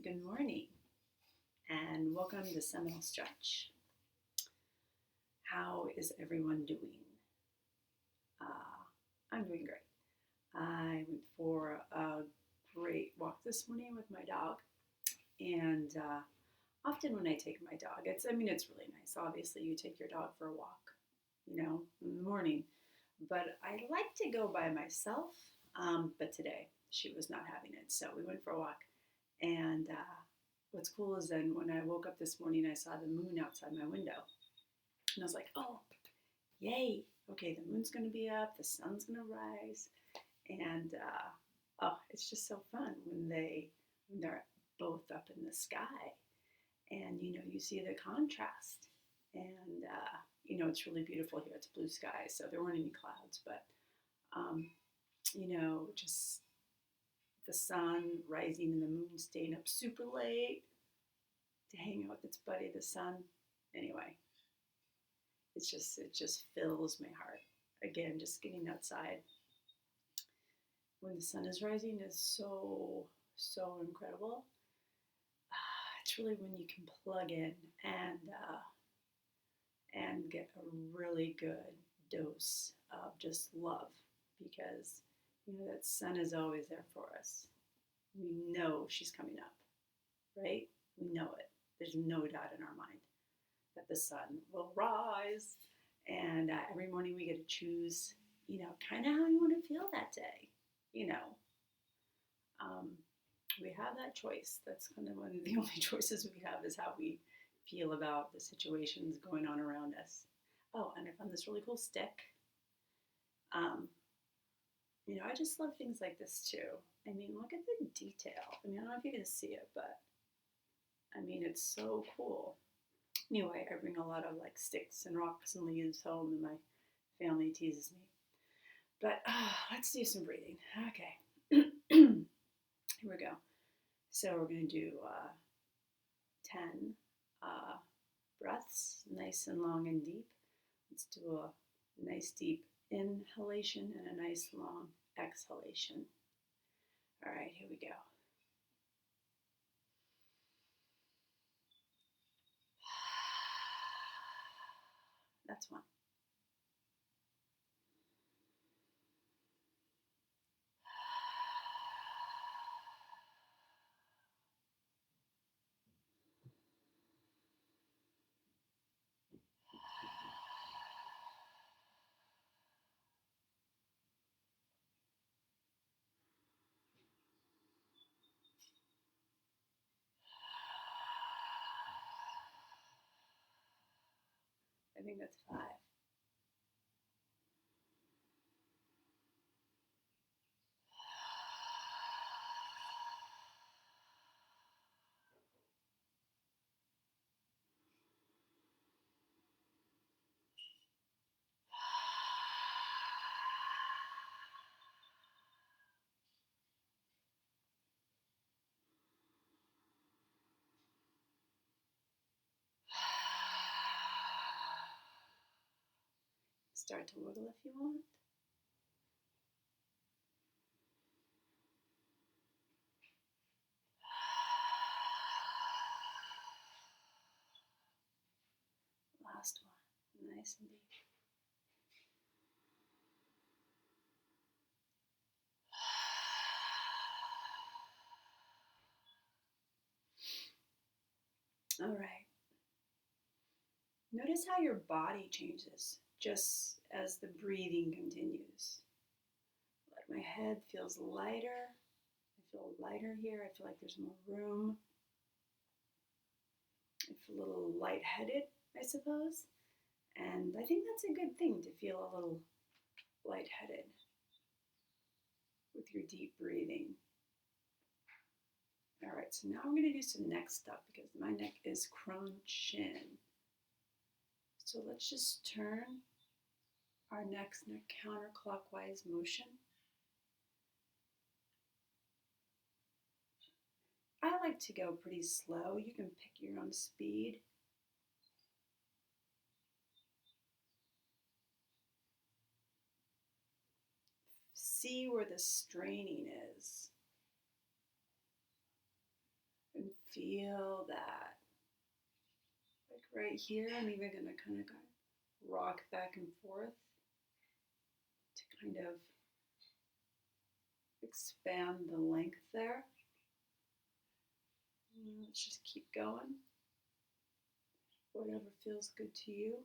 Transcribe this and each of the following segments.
Good morning and welcome to Seminal Stretch. How is everyone doing? I'm doing great. I went for a great walk this morning with my dog, and often when I take my dog, it's really nice. Obviously, you take your dog for a walk, in the morning, but I like to go by myself. But today she was not having it, so we went for a walk. And what's cool is then when I woke up this morning, I saw the moon outside my window. And I was like, oh, yay. Okay, the moon's going to be up, the sun's going to rise. And, it's just so fun when they're both up in the sky. And, you see the contrast. And, it's really beautiful here. It's blue sky, so there weren't any clouds. But, just the sun rising and the moon staying up super late to hang out with its buddy, the sun. Anyway, it just fills my heart. Again, just getting outside when the sun is rising is so incredible. It's really when you can plug in and get a really good dose of just love, because that sun is always there for us. We know she's coming up, right? We know it. There's no doubt in our mind that the sun will rise. And every morning we get to choose, kind of how you want to feel that day. We have that choice. That's kind of one of the only choices we have, is how we feel about the situations going on around us. Oh, and I found this really cool stick. I just love things like this too. Look at the detail. I don't know if you can see it, but it's so cool. Anyway, I bring a lot of sticks and rocks and leaves home, and my family teases me. But let's do some breathing. Okay. Here we go. So we're going to do 10 breaths, nice and long and deep. Let's do a nice deep inhalation and a nice long exhalation. All right, here we go. That's one. I think that's 5. Start to wiggle if you want. Last one, nice and deep. All right. Notice how your body changes just as the breathing continues. Like my head feels lighter. I feel lighter here. I feel like there's more room. I feel a little lightheaded, I suppose. And I think that's a good thing, to feel a little lightheaded with your deep breathing. All right, so now we're going to do some neck stuff, because my neck is crunching. So let's just turn our necks in a counterclockwise motion. I like to go pretty slow. You can pick your own speed. See where the straining is. And feel that. Like right here, I'm even going to kind of rock back and forth to kind of expand the length there. Let's just keep going. Whatever feels good to you.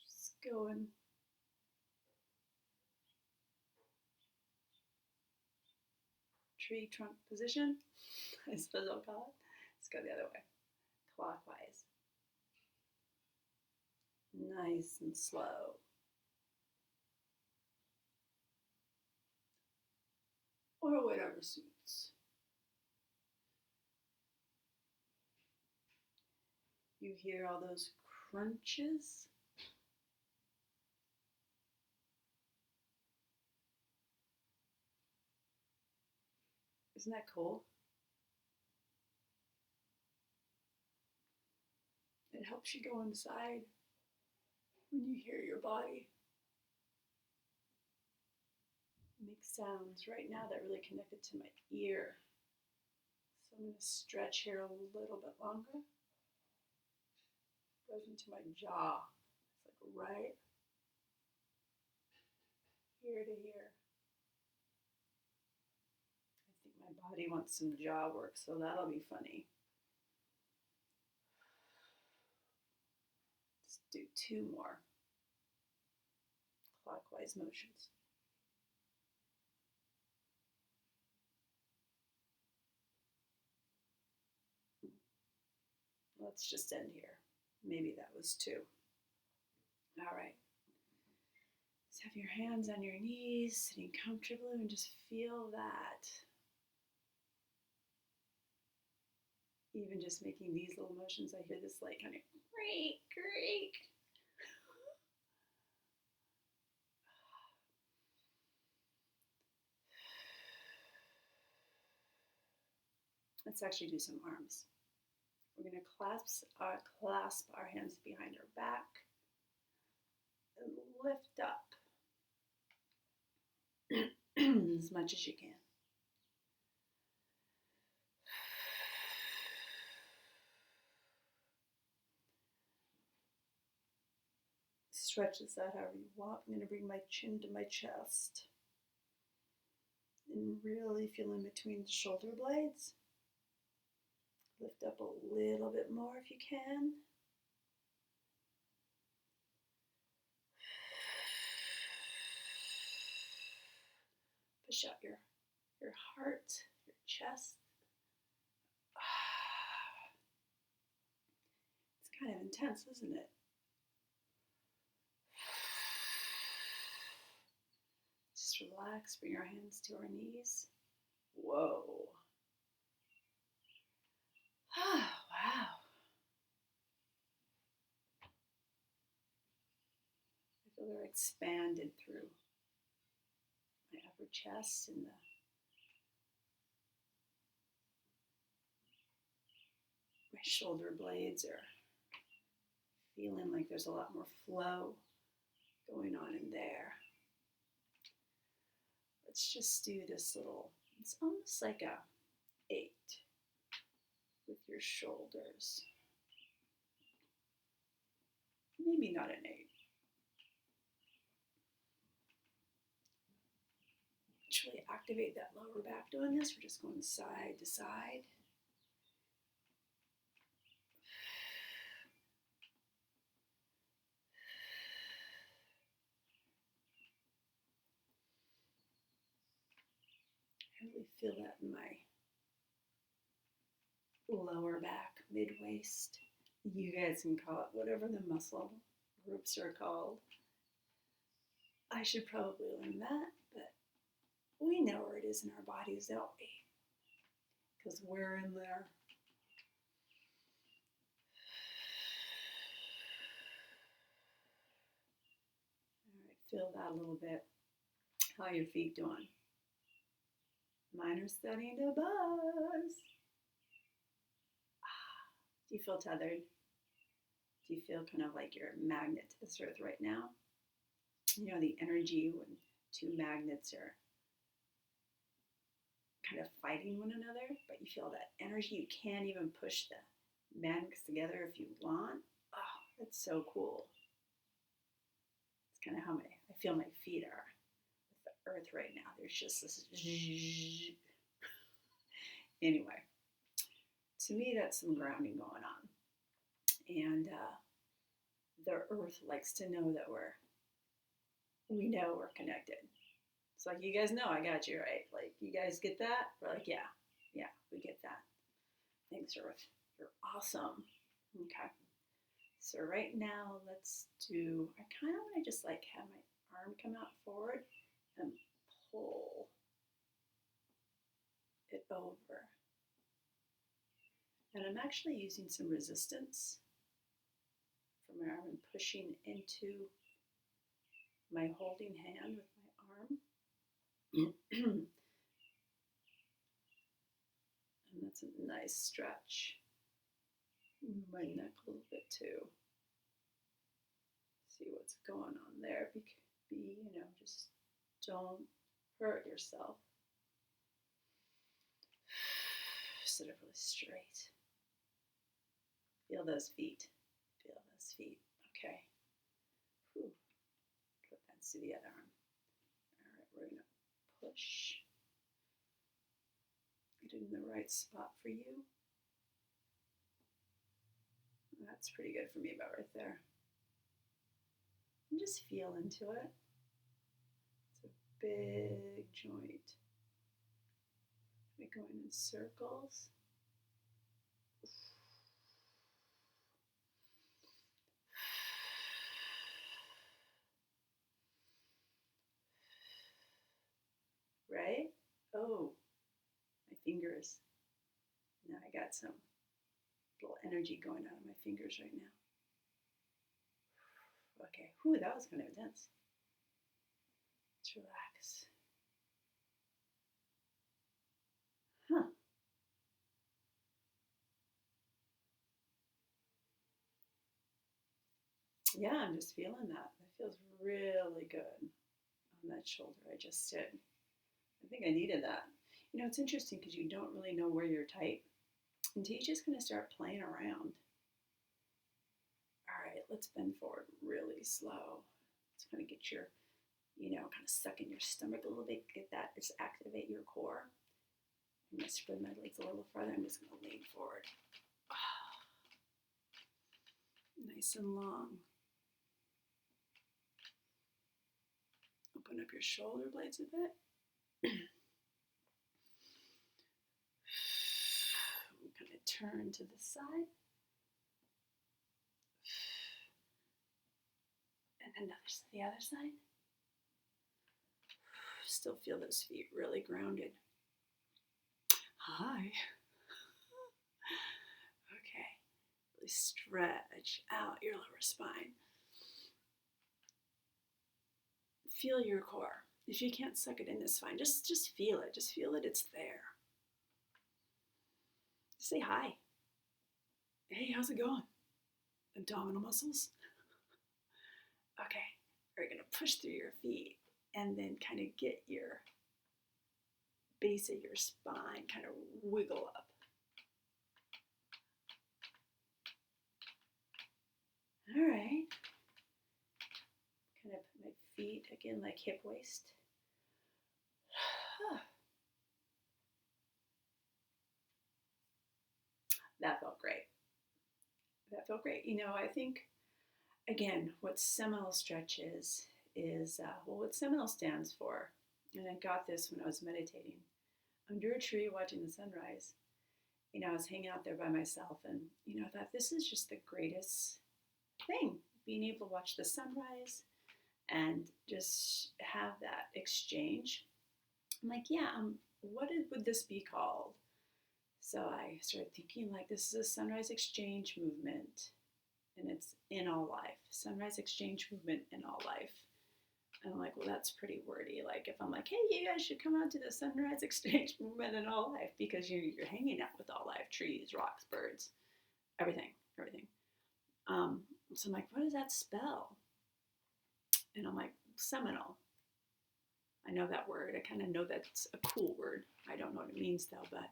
Just going. Tree trunk position, I suppose I'll call it. Let's go the other way, clockwise. Nice and slow. Or whatever suits. You hear all those crunches? Isn't that cool? It helps you go inside when you hear your body make sounds right now that really connected to my ear. So I'm going to stretch here a little bit longer. Goes into my jaw. It's like right here to here. I think my body wants some jaw work, so that'll be funny. Let's do 2 more clockwise motions. Let's just end here. Maybe that was 2. All right. Just have your hands on your knees, sitting comfortably, and just feel that. Even just making these little motions, I hear this like kind of creak, creak. Let's actually do some arms. We're going to clasp our hands behind our back and lift up as much as you can. Stretch this out however you want. I'm going to bring my chin to my chest and really feel in between the shoulder blades. Lift up a little bit more if you can. Push out your heart, your chest. It's kind of intense, isn't it? Just relax, bring our hands to our knees. Whoa. Wow. I feel they're expanded through my upper chest and my shoulder blades are feeling like there's a lot more flow going on in there. Let's just do this little, it's almost like a 8 with your shoulders. Maybe not an 8. Actually activate that lower back doing this. We're just going side to side. I really feel that in my lower back, mid-waist. You guys can call it whatever the muscle groups are called. I should probably learn that, but we know where it is in our bodies, don't we? Because we're in there. All right, feel that a little bit. How are your feet doing? Mine are starting to buzz. Do you feel tethered? Do you feel kind of like you're a magnet to this earth right now? the energy when two magnets are kind of fighting one another, but you feel that energy. You can't even push the magnets together if you want. Oh, that's so cool. It's kind of how I feel my feet are with the earth right now. There's just this. Anyway, to me, that's some grounding going on. And the earth likes to know that we know we're connected. It's like, you guys know I got you, right? Like, you guys get that? We're like, yeah, we get that. Thanks, Earth. You're awesome. Okay. So right now, let's do, I kind of want to just like have my arm come out forward and pull it over. And I'm actually using some resistance from my arm and pushing into my holding hand with my arm. And that's a nice stretch. Move my neck a little bit too. See what's going on there. Just don't hurt yourself. Sit up really straight. Feel those feet. Feel those feet. Okay. Whew. Put that to the other arm. All right, we're going to push. Get it in the right spot for you. That's pretty good for me about right there. And just feel into it. It's a big joint. We're going in circles. Right? Oh, my fingers. Now I got some little energy going out of my fingers right now. Okay, whew, that was kind of intense. Let's relax. Huh. Yeah, I'm just feeling that. That feels really good on that shoulder I just did. I think I needed that. It's interesting because you don't really know where you're tight until you just kind of start playing around. All right, let's bend forward really slow. Let's kind of get your, kind of suck in your stomach a little bit. Get that, just activate your core. I'm going to spread my legs a little farther. I'm just going to lean forward. Nice and long. Open up your shoulder blades a bit. I'm going to turn to the side. And then the other side. Still feel those feet really grounded. Hi. Okay. Really stretch out your lower spine. Feel your core. If you can't suck it in, it's fine. Just feel it. Just feel it. It's there. Say hi. Hey, how's it going? Abdominal muscles. Okay. We're going to push through your feet and then kind of get your base of your spine kind of wiggle up. All right. Kind of put my feet again like hip waist. That felt great. That felt great. I think, again, what seminal stretch is what seminal stands for. And I got this when I was meditating under a tree watching the sunrise. I was hanging out there by myself and, I thought this is just the greatest thing, being able to watch the sunrise and just have that exchange. I'm like, what would this be called? So I started thinking, like, this is a sunrise exchange movement, and it's in all life. Sunrise exchange movement in all life. And I'm like, well, that's pretty wordy. Like, if I'm like, hey, you guys should come out to the sunrise exchange movement in all life, because you're hanging out with all life, trees, rocks, birds, everything. So I'm like, what does that spell? And I'm like, Seminal. I know that word. I kind of know that's a cool word. I don't know what it means though, but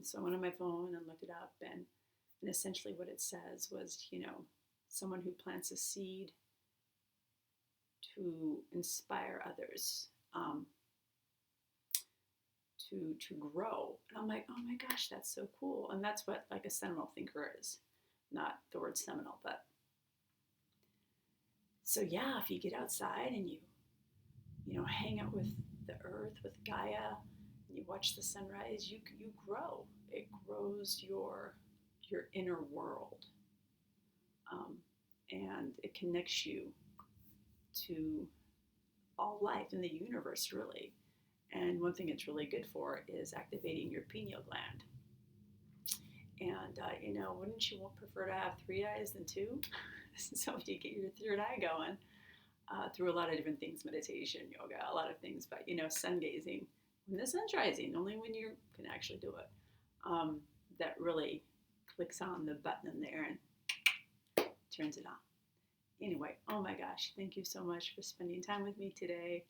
so I went on my phone and looked it up, and essentially what it says was, someone who plants a seed to inspire others to grow. And I'm like, oh my gosh, that's so cool. And that's what like a seminal thinker is, not the word seminal, but so yeah, if you get outside and you hang out with the earth, with Gaia, and you watch the sunrise, you grow. It grows your inner world, um, and it connects you to all life in the universe, really. And one thing it's really good for is activating your pineal gland. And wouldn't you prefer to have three eyes than two? So if you get your third eye going, through a lot of different things, meditation, yoga, a lot of things, but sun gazing when the sun's rising, only when you can actually do it. That really clicks on the button in there and turns it on. Anyway, oh my gosh, thank you so much for spending time with me today.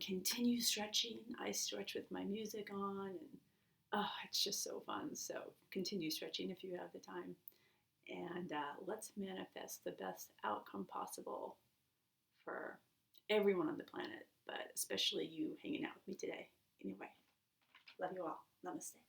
Continue stretching. I stretch with my music on, and it's just so fun. So continue stretching if you have the time. And let's manifest the best outcome possible for everyone on the planet, but especially you hanging out with me today. Anyway, love you all. Namaste.